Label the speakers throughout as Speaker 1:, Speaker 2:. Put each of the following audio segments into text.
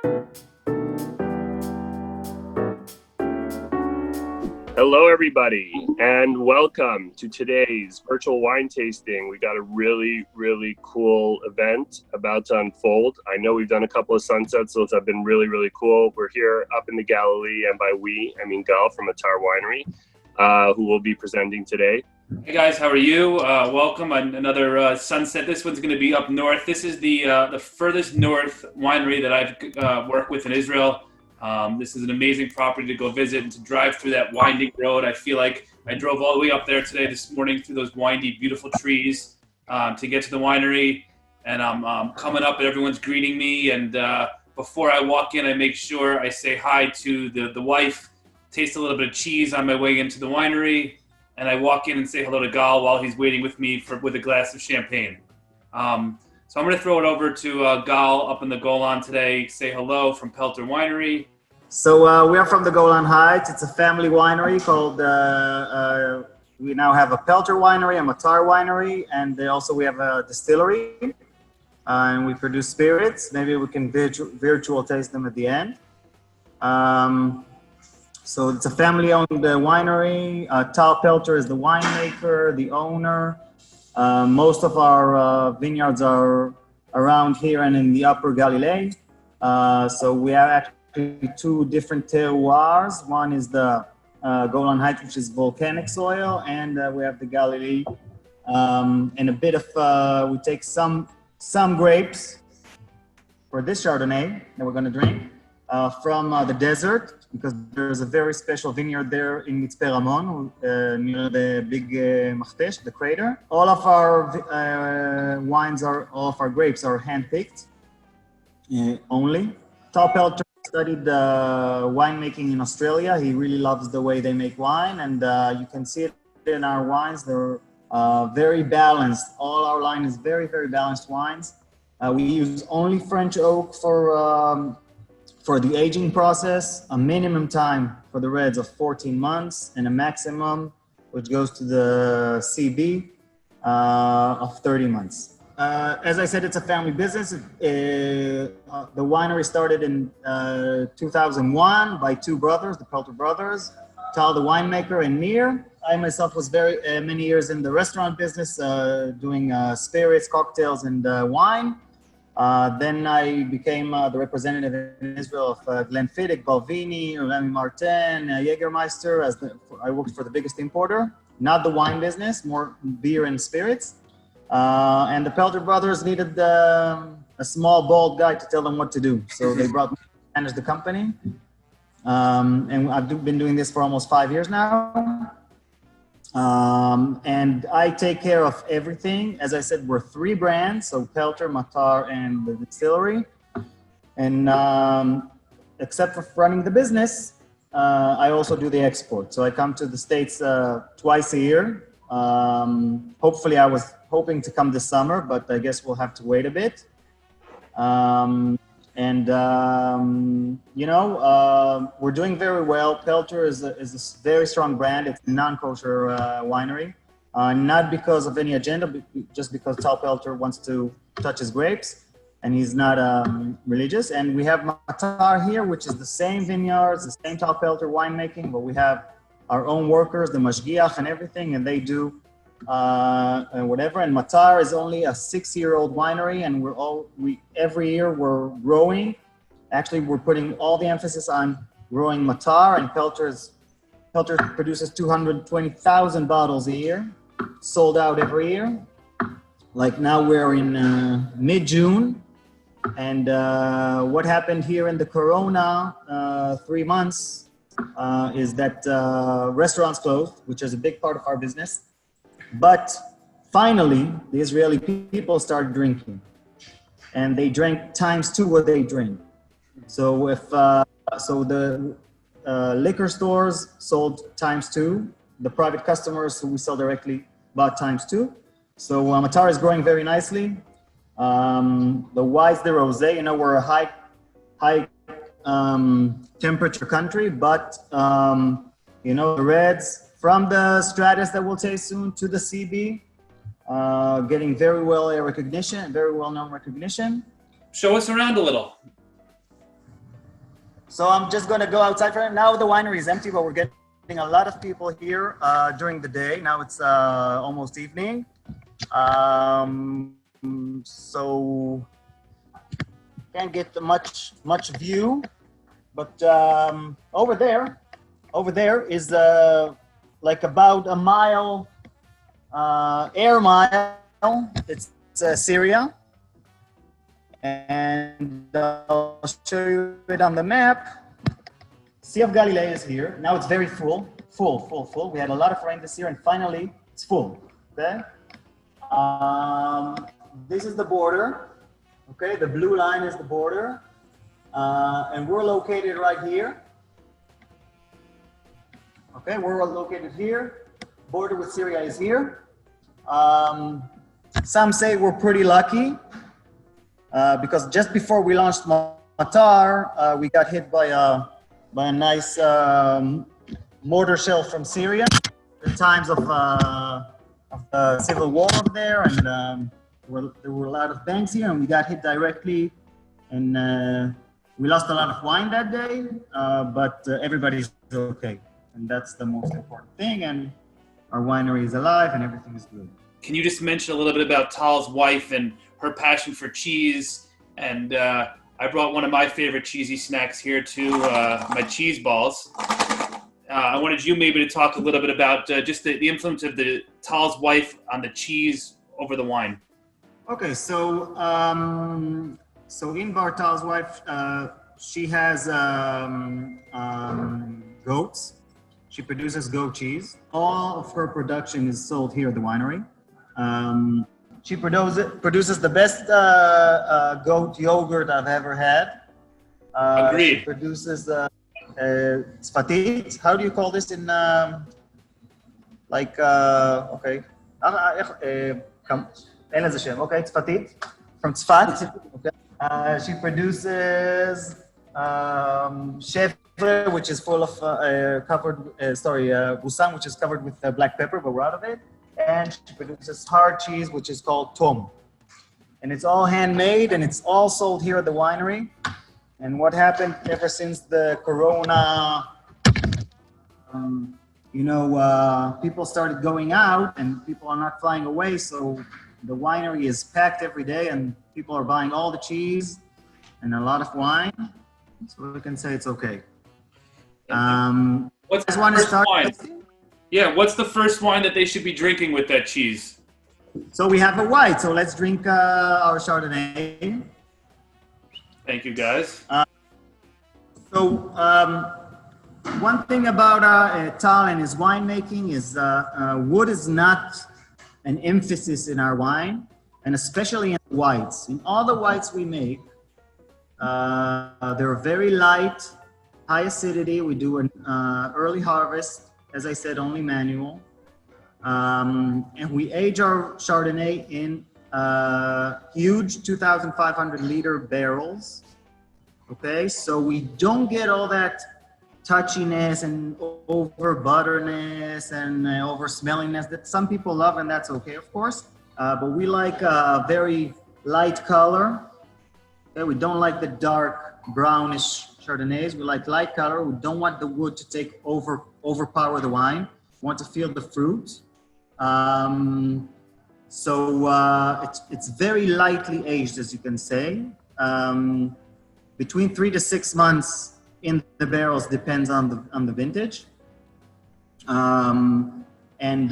Speaker 1: Hello, everybody, and welcome to today's virtual wine tasting. We got a really, really cool event about to unfold. I know we've done a couple of sunsets, those have been really, really cool. We're here up in the Galilee, and by we, I mean Gal from Matar Winery, who will be presenting today.
Speaker 2: Hey guys, how are you? Welcome on another sunset. This one's going to be up north. This is the furthest north winery that I've worked with in Israel. This is an amazing property to go visit and to drive through that winding road. I feel like I drove all the way up there this morning through those windy, beautiful trees to get to the winery. And I'm coming up and everyone's greeting me. And before I walk in, I make sure I say hi to the wife, taste a little bit of cheese on my way into the winery. And I walk in and say hello to Gal while he's waiting with me with a glass of champagne. So I'm going to throw it over to Gal up in the Golan today. Say hello from Pelter Winery.
Speaker 3: So we are from the Golan Heights. It's a family winery called, we now have a Pelter Winery, a Matar Winery, and also we have a distillery. And we produce spirits. Maybe we can virtual taste them at the end. So it's a family-owned winery. Tal Pelter is the winemaker, the owner. Most of our vineyards are around here and in the Upper Galilee. So we have actually two different terroirs. One is the Golan Heights, which is volcanic soil, and we have the Galilee. And a bit of, we take some grapes for this Chardonnay that we're going to drink from the desert, because there's a very special vineyard there in Mitzpe Ramon, near the big Machtesh, the crater. All of our all of our grapes are hand-picked only. Tal Pelter studied winemaking in Australia. He really loves the way they make wine, and you can see it in our wines. They're very balanced. All our line is very, very balanced wines. We use only French oak for the aging process, a minimum time for the reds of 14 months and a maximum, which goes to the CB, of 30 months. As I said, it's a family business. The winery started in 2001 by two brothers, the Pelter brothers, Tal the winemaker and Nir. I myself was very many years in the restaurant business, doing spirits, cocktails, and wine. Then I became the representative in Israel of Glenfiddich, Balvenie, Remy Martin, Jägermeister. I worked for the biggest importer, not the wine business, more beer and spirits. And the Pelter brothers needed a small, bald guy to tell them what to do. So they brought me to manage the company. And I've been doing this for almost 5 years now. And I take care of everything. As I said, we're 3 brands, so Pelter, Matar, and the distillery. And except for running the business, I also do the export. So I come to the States twice a year. Hopefully, I was hoping to come this summer, but I guess we'll have to wait a bit. We're doing very well. Pelter is a very strong brand. It's a non-kosher winery, not because of any agenda, but just because Tal Pelter wants to touch his grapes, and he's not religious. And we have Matar here, which is the same vineyards, the same Tal Pelter winemaking, but we have our own workers, the mashgiach and everything, and they do whatever. And Matar is only a 6-year-old winery, and every year we're growing. Actually, we're putting all the emphasis on growing Matar, and Pelter produces 220,000 bottles a year, sold out every year. Like now we're in mid-June, and what happened here in the Corona 3 months is that restaurants closed, which is a big part of our business. But finally, the Israeli people started drinking, and they drank ×2 what they drink. So the liquor stores sold ×2. The private customers who we sell directly bought ×2. So Matar is growing very nicely. The whites, the rosé, we're a high temperature country, but the reds, from the Stratus that we'll taste soon to the CB, getting very well recognition, very well-known recognition.
Speaker 2: Show us around a little.
Speaker 3: So I'm just going to go outside for now. The winery is empty, but we're getting a lot of people here during the day. Now it's almost evening. So can't get much view, but over there is like about a mile, air mile. It's Syria. And I'll show you it on the map. Sea of Galilee is here. Now it's very full. We had a lot of rain this year, and finally it's full. Okay. This is the border. Okay, the blue line is the border, and we're located right here. Okay, we're located here. Border with Syria is here. Some say we're pretty lucky. Because just before we launched Matar, we got hit by a nice mortar shell from Syria. The times of the civil war up there, and there were a lot of banks here, and we got hit directly, and we lost a lot of wine that day, but everybody's okay, and that's the most important thing, and our winery is alive, and everything is good.
Speaker 2: Can you just mention a little bit about Tal's wife and her passion for cheese? And I brought one of my favorite cheesy snacks here too, my cheese balls. I wanted you maybe to talk a little bit about just the influence of Tal's wife on the cheese over the wine.
Speaker 3: Okay, so Invar, Tal's wife, she has goats. She produces goat cheese. All of her production is sold here at the winery. She produces the best goat yogurt I've ever had.
Speaker 2: Agreed.
Speaker 3: She produces tzfatit. How do you call this in okay? Okay, tzfatit from Tzfat. Okay. She produces chevre, which is full of busam, which is covered with black pepper, but we're out of it. And she produces hard cheese, which is called tom. And it's all handmade, and it's all sold here at the winery. And what happened ever since the corona, people started going out, and people are not flying away, so the winery is packed every day, and people are buying all the cheese and a lot of wine. So we can say it's okay.
Speaker 2: What's the first wine? Yeah, what's the first wine that they should be drinking with that cheese?
Speaker 3: So we have a white, so let's drink our Chardonnay.
Speaker 2: Thank you, guys.
Speaker 3: One thing about Tal and his winemaking is wood is not an emphasis in our wine, and especially in whites. In all the whites we make, they're very light, high acidity. We do an early harvest. As I said, only manual. And we age our Chardonnay in huge 2,500 liter barrels. Okay, so we don't get all that touchiness and over butterness and over smelliness that some people love, and that's okay, of course. But we like a very light color. Okay, we don't like the dark brownish Chardonnays. We like light color. We don't want the wood to overpower the wine. We want to feel the fruit. It's very lightly aged, as you can say. Between 3 to 6 months in the barrels depends on the vintage. And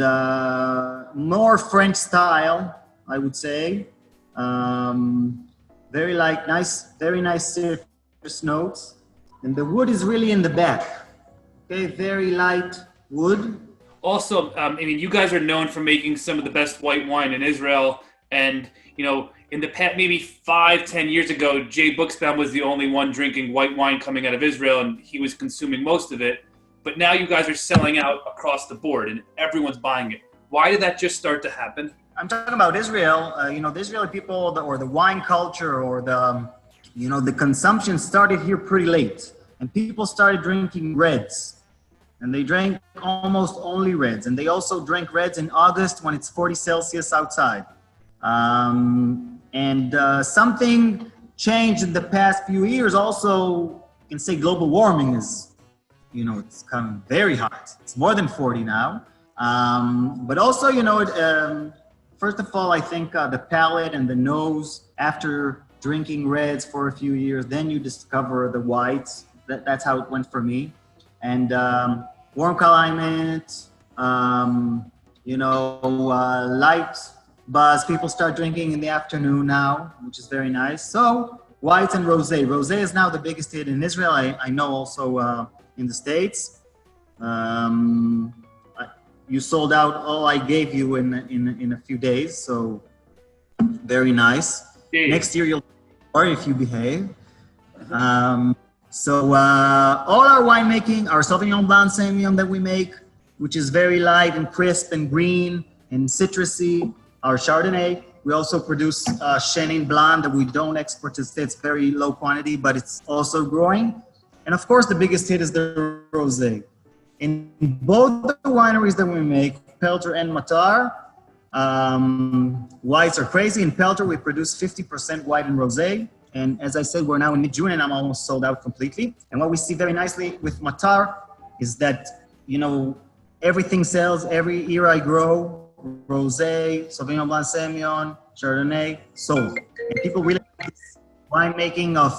Speaker 3: more French style, I would say. Very light, very nice citrus notes. And the wood is really in the back. Okay, very light wood.
Speaker 2: Also, you guys are known for making some of the best white wine in Israel. And, in the past, maybe 5-10 years ago, Jay Buxbaum was the only one drinking white wine coming out of Israel, and he was consuming most of it. But now you guys are selling out across the board, and everyone's buying it. Why did that just start to happen?
Speaker 3: I'm talking about Israel. The Israeli people, or the wine culture, or the consumption started here pretty late, and people started drinking reds. And they drank almost only reds. And they also drank reds in August when it's 40 Celsius outside. Something changed in the past few years also can say global warming is, it's come very hot. It's more than 40 now. But also, first of all, I think the palate and the nose, after drinking reds for a few years, then you discover the whites. That's how it went for me. And warm climate, light buzz. People start drinking in the afternoon now, which is very nice. So whites and rosé. Rosé is now the biggest hit in Israel. I know also in the States. You sold out all I gave you in a few days, so very nice. Next year you'll or if you behave. So all our winemaking, our Sauvignon Blanc Semillon that we make, which is very light and crisp and green and citrusy, our Chardonnay. We also produce Chenin Blanc that we don't export to the States, very low quantity, but it's also growing. And of course, the biggest hit is the rosé. In both the wineries that we make, Pelter and Matar, whites are crazy. In Pelter, we produce 50% white and rosé. And as I said, we're now in mid-June and I'm almost sold out completely. And what we see very nicely with Matar is that, everything sells every year I grow. Rosé, Sauvignon Blanc Semillon, Chardonnay, sold. And people really like this winemaking of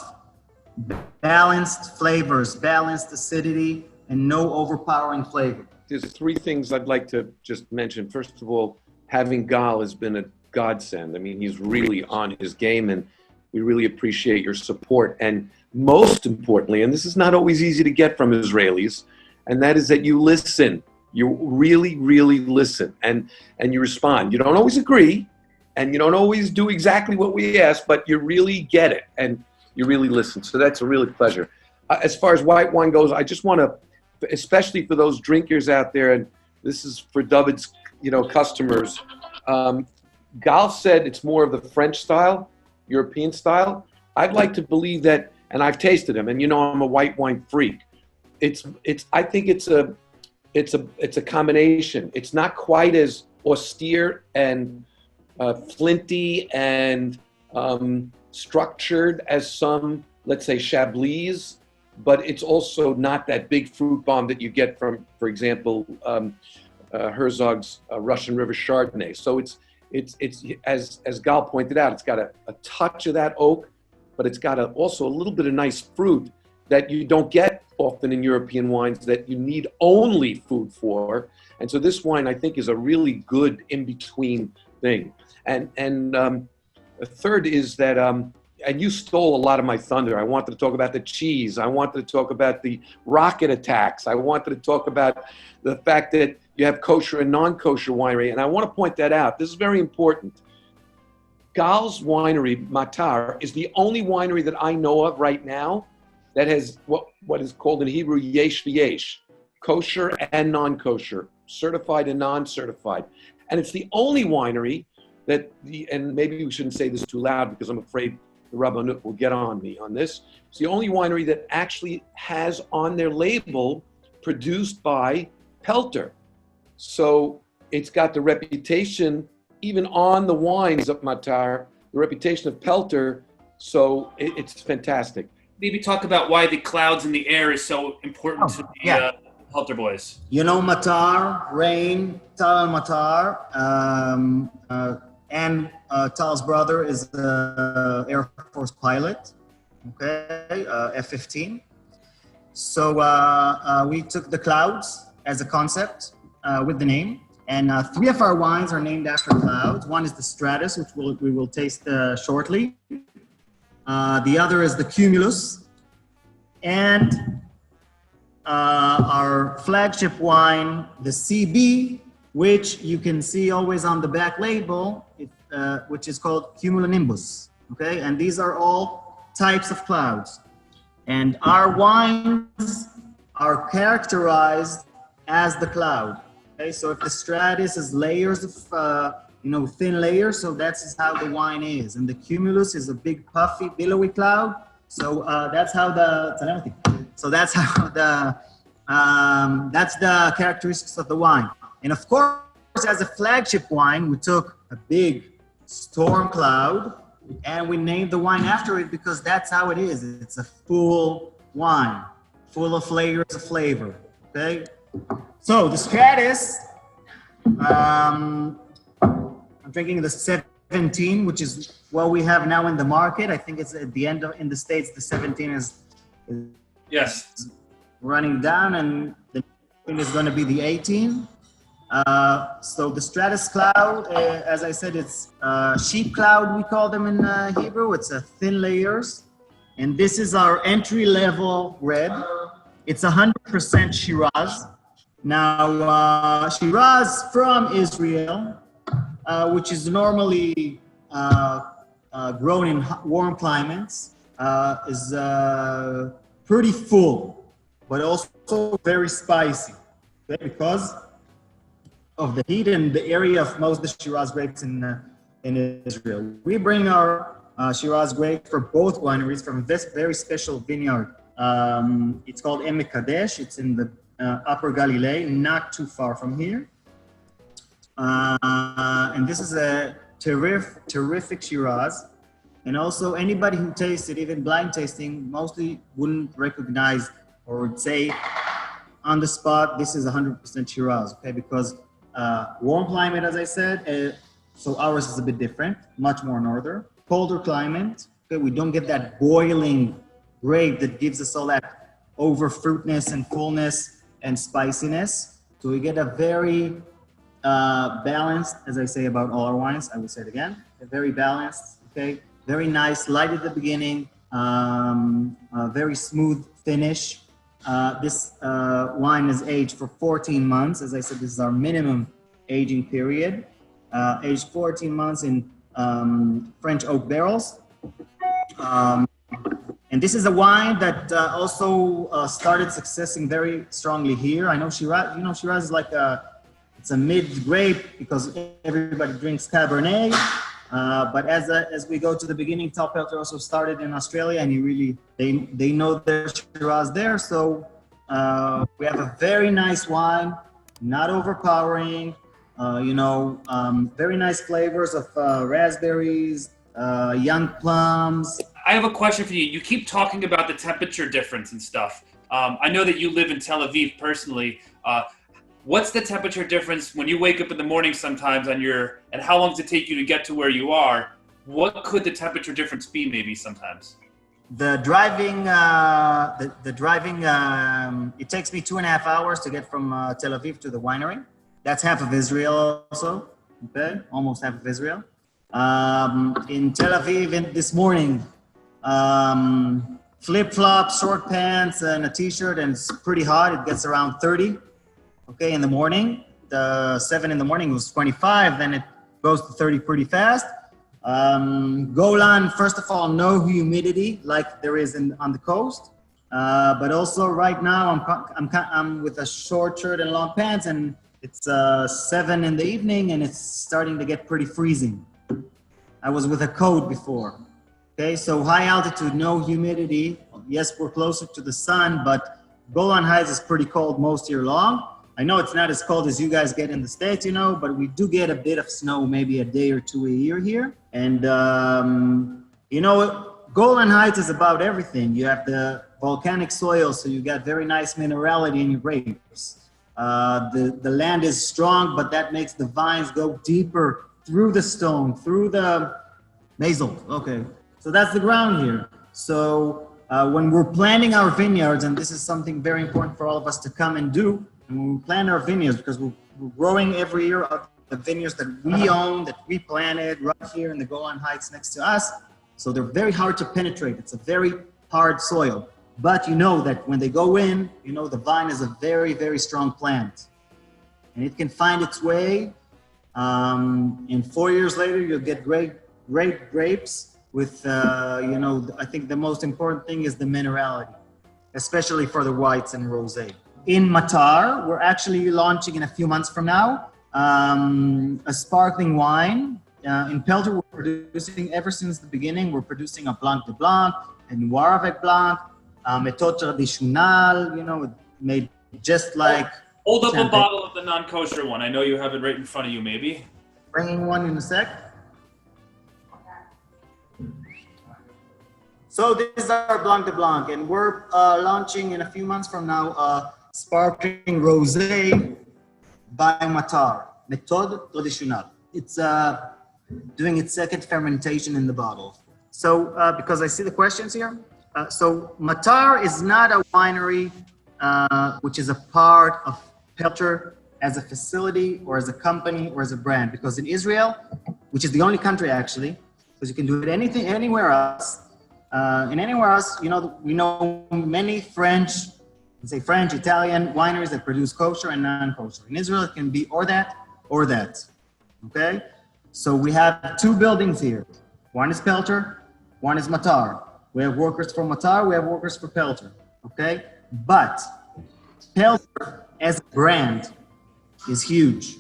Speaker 3: balanced flavors, balanced acidity, and no overpowering flavor.
Speaker 4: There's three things I'd like to just mention. First of all, having Gal has been a godsend. I mean, he's really on his game, and we really appreciate your support. And most importantly, and this is not always easy to get from Israelis, and that is that you listen. You really, really listen, and you respond. You don't always agree, and you don't always do exactly what we ask, but you really get it, and you really listen. So that's a really pleasure. As far as white wine goes, I just want to, especially for those drinkers out there, and this is for David's, customers. Gal said it's more of the French style, European style. I'd like to believe that, and I've tasted them, and I'm a white wine freak. I think it's a combination. It's not quite as austere and flinty and structured as some, let's say, Chablis, but it's also not that big fruit bomb that you get from, for example, Herzog's Russian River Chardonnay. So it's as Gal pointed out, it's got a touch of that oak, but it's got also a little bit of nice fruit that you don't get often in European wines that you need only food for. And so this wine, I think, is a really good in-between thing. And the third is that, and you stole a lot of my thunder. I wanted to talk about the cheese. I wanted to talk about the rocket attacks. I wanted to talk about the fact that you have kosher and non-kosher winery. And I want to point that out. This is very important. Gal's winery, Matar, is the only winery that I know of right now that has what is called in Hebrew yesh v'yesh, kosher and non-kosher, certified and non-certified. And it's the only winery that, and maybe we shouldn't say this too loud because I'm afraid the Rabbanut will get on me on this. It's the only winery that actually has on their label produced by Pelter. So it's got the reputation, even on the wines of Matar, the reputation of Pelter. So it's fantastic.
Speaker 2: Maybe talk about why the clouds in the air is so important to the Pelter boys.
Speaker 3: Matar, rain, Tal Matar, and Tal's brother is an Air Force pilot, F-15. So we took the clouds as a concept with the name, and three of our wines are named after clouds. One is the Stratus, which we will taste shortly. The other is the Cumulus, and our flagship wine, the CB, which you can see always on the back label, which is called Cumulonimbus. Okay, and these are all types of clouds, and our wines are characterized as the cloud. Okay, so if the Stratus is layers of thin layers, so that's how the wine is. And the Cumulus is a big, puffy, billowy cloud. So that's how that's the characteristics of the wine. And of course, as a flagship wine, we took a big storm cloud and we named the wine after it because that's how it is. It's a full, wine, full of layers of flavor. Okay, so the Stratus, I'm drinking the 17, which is what we have now in the market. I think it's at the end of in the States. The 17 is
Speaker 2: Yes.
Speaker 3: running down, and the thing is going to be the 18. So the Stratus Cloud, as I said, it's sheep cloud, we call them in Hebrew. It's a thin layers. And this is our entry level red. It's 100% Shiraz. Now, Shiraz from Israel, which is normally grown in warm climates, is pretty full, but also very spicy, okay? Because of the heat and the area of most of the Shiraz grapes in Israel. We bring our Shiraz grape for both wineries from this very special vineyard. It's called Emek Kadesh. It's in the Upper Galilee, not too far from here. And this is a terrific Shiraz. And also anybody who tastes it, even blind tasting, mostly wouldn't recognize or would say on the spot, this is 100% Shiraz, okay? Because warm climate, as I said, so ours is a bit different, much more northern. Colder climate, okay? We don't get that boiling grape that gives us all that over fruitness and fullness and spiciness. So we get a very balanced, as I say about all our wines, I will say it again, a very balanced, okay? Very nice, light at the beginning, very smooth finish. This wine is aged for 14 months. As I said, this is our minimum aging period. Aged 14 months in French oak barrels. And this is a wine that also started successing very strongly here. I know Shiraz, Shiraz is like it's a mid grape because everybody drinks Cabernet. But as we go to the beginning, Top Pelter also started in Australia, and they know their Shiraz there. So we have a very nice wine, not overpowering. Very nice flavors of raspberries, young plums.
Speaker 2: I have a question for you. You keep talking about the temperature difference and stuff. I know that you live in Tel Aviv personally. What's the temperature difference when you wake up in the morning sometimes and how long does it take you to get to where you are? What could the temperature difference be maybe sometimes?
Speaker 3: The driving, it takes me 2.5 hours to get from Tel Aviv to the winery. That's half of Israel also, okay? Almost half of Israel. In Tel Aviv this morning, flip-flops, short pants, and a t-shirt, and it's pretty hot. It gets around 30. Okay, in the morning, the 7 in the morning was 25, then it goes to 30 pretty fast. Golan, first of all, no humidity like there is on the coast. But also right now I'm with a short shirt and long pants, and it's 7 in the evening and it's starting to get pretty freezing. I was with a coat before. Okay, so high altitude, no humidity. Yes, we're closer to the sun, but Golan Heights is pretty cold most year long. I know it's not as cold as you guys get in the States, but we do get a bit of snow, maybe a day or two a year here. And, Golan Heights is about everything. You have the volcanic soil, so you got very nice minerality in your grapes. The land is strong, but that makes the vines go deeper through the stone, through the mazel. Okay, so that's the ground here. So when we're planting our vineyards, and this is something very important for all of us to come and do, and when we plant our vineyards, because we're growing every year of the vineyards that we own, that we planted right here in the Golan Heights next to us. So they're very hard to penetrate. It's a very hard soil. But you know that when they go in, the vine is a very, very strong plant. And it can find its way. And 4 years later, you'll get great grapes with, I think the most important thing is the minerality, especially for the whites and rosé. In Matar, we're actually launching in a few months from now, a sparkling wine. In Pelter, we're producing, ever since the beginning, we're producing a Blanc de Blanc, a Noir avec Blanc, Méthode traditionnelle, made just like
Speaker 2: Hold up
Speaker 3: champagne.
Speaker 2: a bottle of the non-kosher one. I know you have it right in front of you, maybe.
Speaker 3: Bringing one in a sec. So this is our Blanc de Blanc, and we're launching in a few months from now sparkling rosé by Matar, méthode traditionnelle. It's doing its second fermentation in the bottle. So because I see the questions here, so Matar is not a winery which is a part of Pelter as a facility or as a company or as a brand, because in Israel, which is the only country actually, because you can do it anywhere else. Anywhere else, you know, we know many French, Italian wineries that produce kosher and non-kosher. In Israel, it can be or that, okay? So we have two buildings here. One is Pelter, one is Matar. We have workers for Matar, we have workers for Pelter, okay? But Pelter as a brand is huge.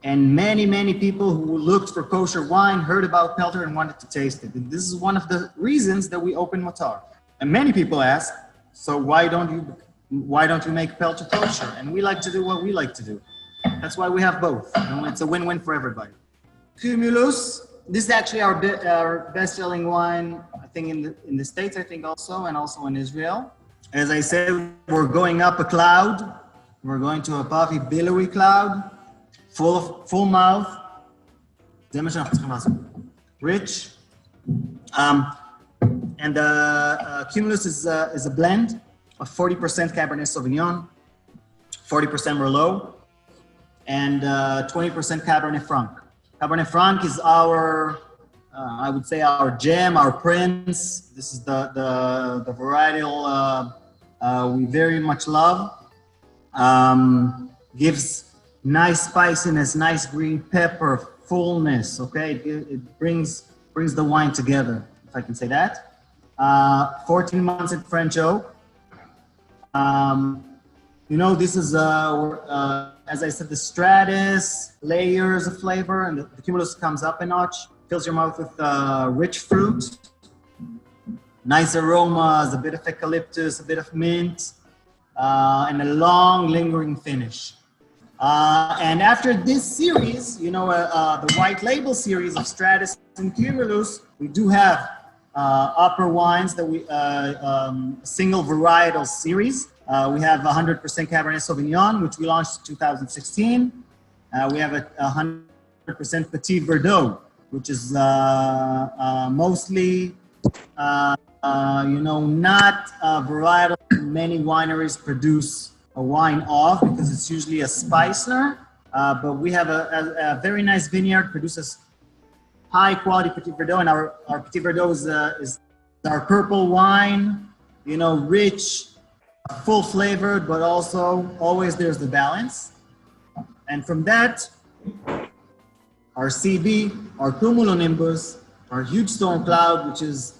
Speaker 3: And many people who looked for kosher wine heard about Pelter and wanted to taste it. And this is one of the reasons that we opened Matar. And many people ask, so why don't you make Pelter kosher? And we like to do what we like to do. That's why we have both. And it's a win-win for everybody. Cumulus, this is actually our best-selling wine, I think in the States, I think also, and also in Israel. As I said, we're going up a cloud. We're going to a puffy, billowy cloud. Full mouth, rich, and Cumulus is a blend of 40% Cabernet Sauvignon, 40% Merlot, and 20% Cabernet Franc. Cabernet Franc is our, I would say, our gem, our prince. This is the varietal we very much love. Gives nice spiciness, nice green pepper, fullness, okay? It brings the wine together, if I can say that. 14 months in French oak. You know, this is, as I said, the stratus, layers of flavor, and the Cumulus comes up a notch, fills your mouth with rich fruit, nice aromas, a bit of eucalyptus, a bit of mint, and a long lingering finish. And after this series, you know, the white label series of Stratus and Cumulus, we do have upper wines that we, single varietal series. We have 100% Cabernet Sauvignon, which we launched in 2016. We have a 100% Petit Verdot, which is mostly, you know, not varietal many wineries produce a wine of, because it's usually a spicener, but we have a very nice vineyard, produces high quality Petit Verdot, and our Petit Verdot is our purple wine, you know, rich, full flavored, but also always there's the balance. And from that, our CB, our cumulonimbus, our huge storm cloud, which is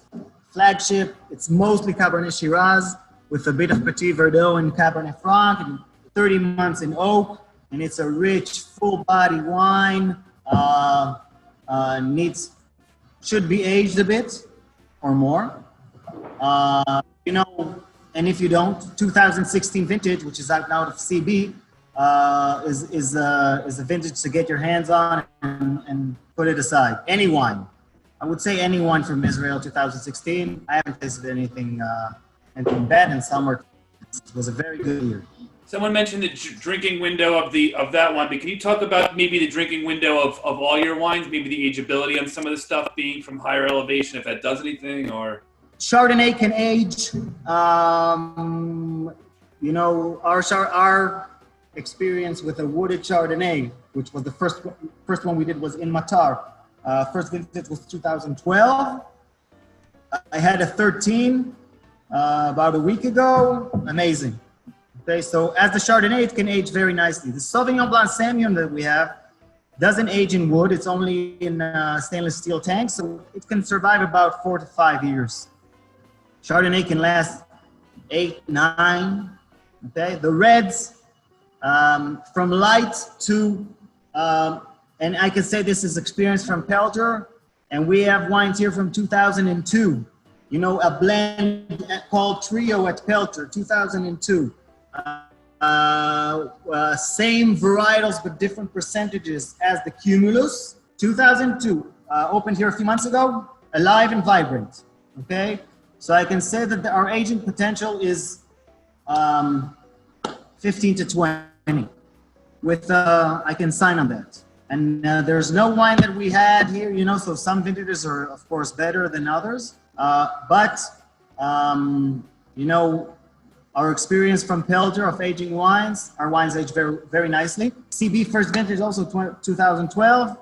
Speaker 3: flagship, it's mostly Cabernet Shiraz, with a bit of Petit Verdot and Cabernet Franc, and 30 months in oak, and it's a rich, full-body wine. Should be aged a bit or more. You know, and if you don't, 2016 vintage, which is out now of CB, is a vintage to get your hands on and put it aside. Any wine, I would say any wine from Israel, 2016. I haven't tasted anything bad, and summer was a very good year.
Speaker 2: Someone mentioned the drinking window of that one, but can you talk about maybe the drinking window of all your wines, maybe the ageability on some of the stuff being from higher elevation, if that does anything, or? Chardonnay
Speaker 3: can age. You know, our experience with a wooded Chardonnay, which was the first one we did, was in Matar. First vintage was 2012. I had a 13 about a week ago. Amazing. Okay, so as the Chardonnay, it can age very nicely. The Sauvignon Blanc Semillon that we have doesn't age in wood. It's only in stainless steel tanks, so it can survive about 4 to 5 years. Chardonnay can last 8, 9. Okay, the reds, from light to, and I can say this is experience from Pelter, and we have wines here from 2002. You know, a blend called Trio at Pelter, 2002. Same varietals but different percentages as the Cumulus. 2002, opened here a few months ago, alive and vibrant, okay? So I can say that our aging potential is 15 to 20. With I can sign on that. And there's no wine that we had here, you know. So some vintages are, of course, better than others. But you know, our experience from Pelter of aging wines, our wines age very, very nicely. CB first vintage also 2012.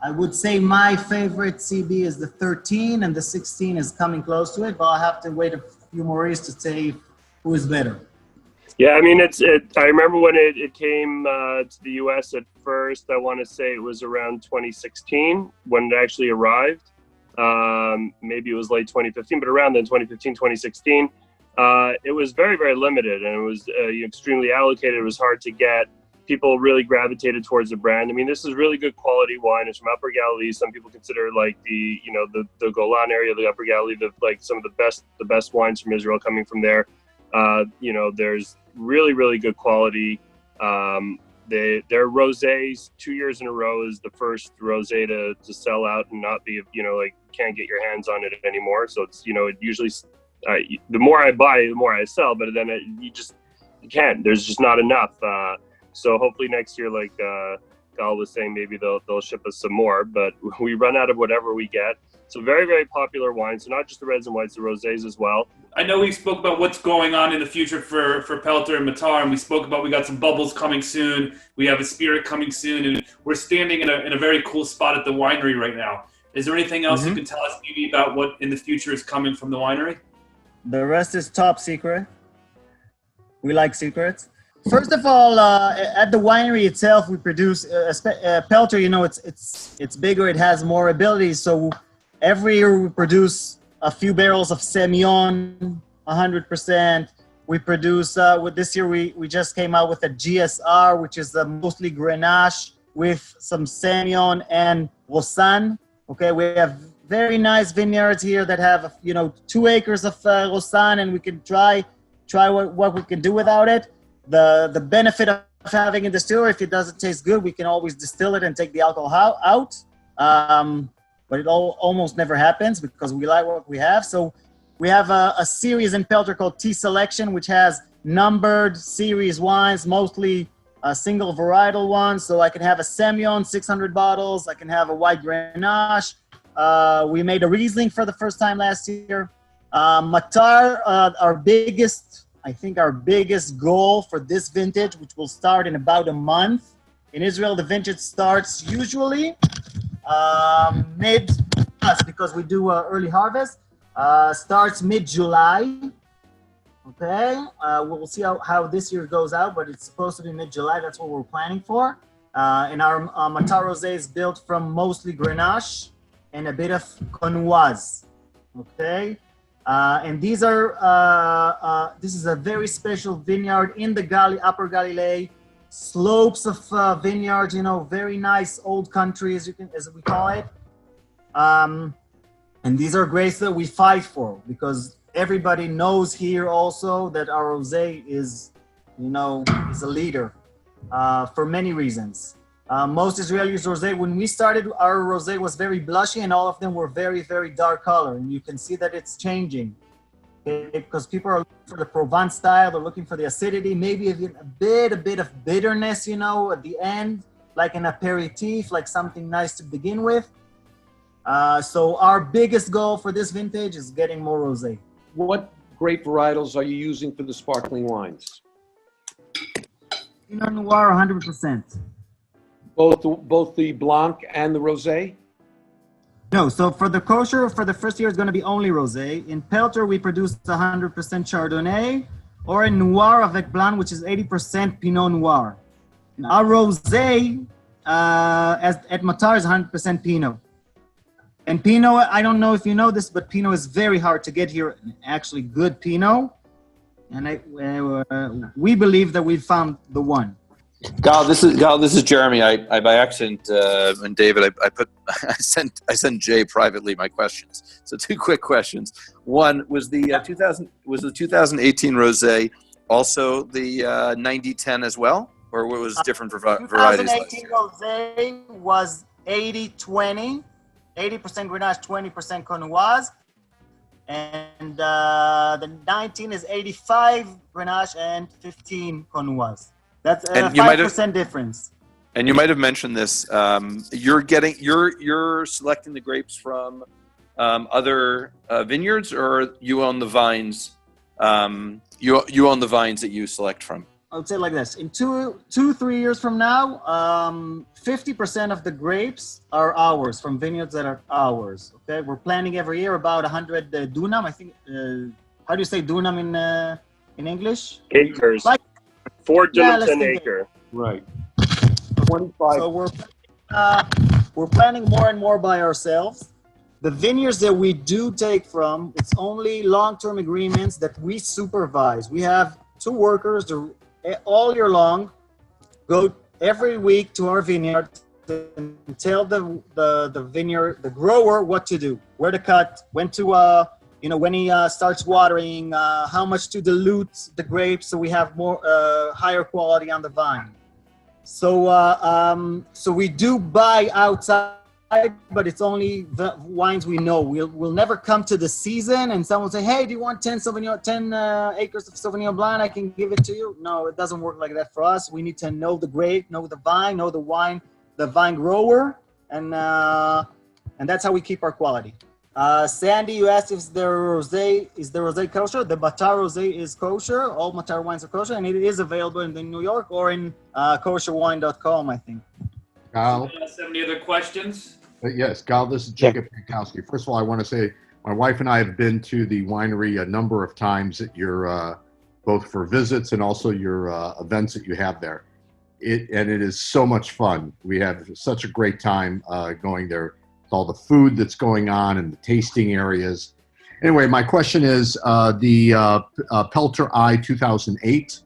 Speaker 3: I would say my favorite CB is the 13, and the 16 is coming close to it, but I'll have to wait a few more years to say who is better.
Speaker 1: Yeah, I mean, I remember when it came to the U.S. at first. I want to say it was around 2016 when it actually arrived. Maybe it was late 2015, but around then, 2015, 2016. It was very, very limited, and it was extremely allocated. It was hard to get. People really gravitated towards the brand. I mean, this is really good quality wine. It's from Upper Galilee. Some people consider like the Golan area, the Upper Galilee, some of the best wines from Israel coming from there. There's really, really good quality. Their rosés 2 years in a row is the first rosé to sell out and not be, can't get your hands on it anymore. So it's, it usually, the more I buy, the more I sell, but then you can't, there's just not enough. So hopefully next year, like Gal was saying, maybe they'll ship us some more, but we run out of whatever we get. So very, very popular wine. So not just the reds and whites, the rosés as well.
Speaker 2: I know we spoke about what's going on in the future for Pelter and Matar, and we spoke about we got some bubbles coming soon. We have a spirit coming soon, and we're standing in a very cool spot at the winery right now. Is there anything else you can tell us maybe about what in the future is coming from the winery?
Speaker 3: The rest is top secret. We like secrets. First of all, at the winery itself, we produce Pelter. It's bigger. It has more abilities. So every year we produce a few barrels of Semillon, 100%. We produce, this year we just came out with a GSR, which is mostly Grenache with some Semillon and Roussanne. Okay, we have very nice vineyards here that have, 2 acres of Roussanne, and we can try what we can do without it. The benefit of having a distillery, if it doesn't taste good, we can always distill it and take the alcohol out. But it almost never happens because we like what we have. So we have a series in Pelter called T Selection, which has numbered series wines, mostly single varietal ones. So I can have a Semillon, 600 bottles. I can have a white Grenache. We made a Riesling for the first time last year. Matar, our biggest goal for this vintage, which will start in about a month. In Israel, the vintage starts usually because we do early harvest, starts mid-July. Okay, we'll see how this year goes out, but it's supposed to be mid-July. That's what we're planning for. And our Matar Rosé is built from mostly Grenache and a bit of Connoise. Okay. And these are, this is a very special vineyard in the Upper Galilee, slopes of vineyards, very nice old country, as we call it. And these are grapes that we fight for because everybody knows here also that our rosé is, is a leader for many reasons. Most Israelis rosé, when we started, our rosé was very blushy and all of them were very, very dark color. And you can see that it's changing because people are looking for the Provence style. They're looking for the acidity, maybe even a bit of bitterness, at the end, like an aperitif, like something nice to begin with. So our biggest goal for this vintage is getting more rosé.
Speaker 4: What grape varietals are you using for the sparkling wines?
Speaker 3: Pinot Noir, 100%.
Speaker 4: Both the Blanc and the Rosé?
Speaker 3: No, so for the kosher, for the first year, it's going to be only Rosé. In Pelter, we produce 100% Chardonnay, or in Noir avec Blanc, which is 80% Pinot Noir. Our Rosé at Matar is 100% Pinot. And Pinot, I don't know if you know this, but Pinot is very hard to get here, actually good Pinot. And we believe that we found the one.
Speaker 5: Gal, this is Jeremy. I by accident, and David, I sent Jay privately my questions. So 2 quick questions. One was the 2018 Rosé also the 90-10 as well, or what was different varieties?
Speaker 3: 2018 Rosé was 80-20, 80% Grenache, 20% Cornoise. And the 19 is 85 Grenache and 15 Cornoise. That's a 5% difference.
Speaker 5: And you might have mentioned this. You're selecting the grapes from other vineyards, or you own the vines. You own the vines that you select from.
Speaker 3: I would say like this: in 3 years from now, 50% of the grapes are ours from vineyards that are ours. Okay, we're planting every year about 100 dunam. I think. How do you say dunam in English?
Speaker 1: Acres.
Speaker 3: Like
Speaker 1: 4 dunams an acre.
Speaker 4: Right. 25.
Speaker 3: So we're planning more and more by ourselves. The vineyards that we do take from, it's only long-term agreements that we supervise. We have 2 workers all year long, go every week to our vineyard and tell the vineyard, the grower, what to do, where to cut, when to, when he starts watering, how much to dilute the grapes so we have more higher quality on the vine. So we do buy outside, but it's only the wines we know. We'll never come to the season and someone say, "Hey, do you want 10 acres of Sauvignon Blanc? I can give it to you." No, it doesn't work like that for us. We need to know the grape, know the vine, know the vine grower, and that's how we keep our quality. Sandy, you asked if the rosé kosher. The Matar rosé is kosher. All Matar wines are kosher, and it is available in New York or in Kosherwine.com, I think.
Speaker 4: Gal?
Speaker 2: Any other questions?
Speaker 6: Yes, Gal, this is Jacob Pankowski. First of all, I want to say my wife and I have been to the winery a number of times at your, both for visits and also your events that you have there. It is so much fun. We have such a great time going there. All the food that's going on and the tasting areas. Anyway, my question is the Pelter I 2008.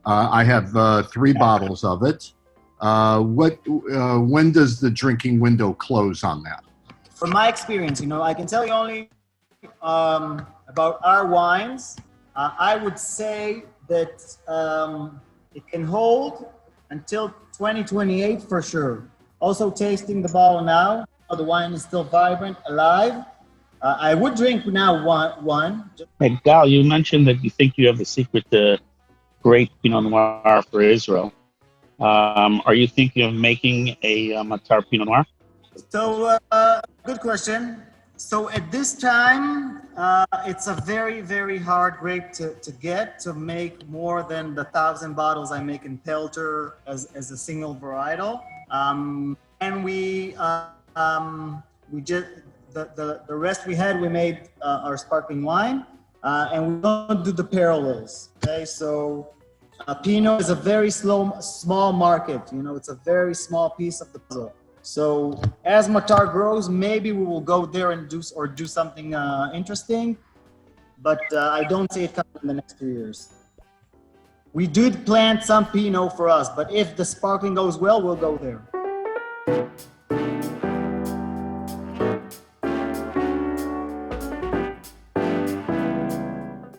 Speaker 6: I have 3 bottles of it. When does the drinking window close on that?
Speaker 3: From my experience, I can tell you only about our wines. I would say that it can hold until 2028 for sure. Also tasting the bottle now. The wine is still vibrant, alive. I would drink now one.
Speaker 7: Hey, Gal, you mentioned that you think you have the secret to great Pinot Noir for Israel. Are you thinking of making a Matar Pinot Noir?
Speaker 3: So, good question. So at this time, it's a very, very hard grape to get, to make more than the 1,000 bottles I make in Pelter as a single varietal. And we just the rest we had, we made our sparkling wine, and we don't do the parallels. Okay, so Pinot is a very small market. It's a very small piece of the puzzle. So as Matar grows, maybe we will go there and do something interesting, but I don't see it coming in the next 2 years. We did plant some Pinot for us, but if the sparkling goes well, we'll go there.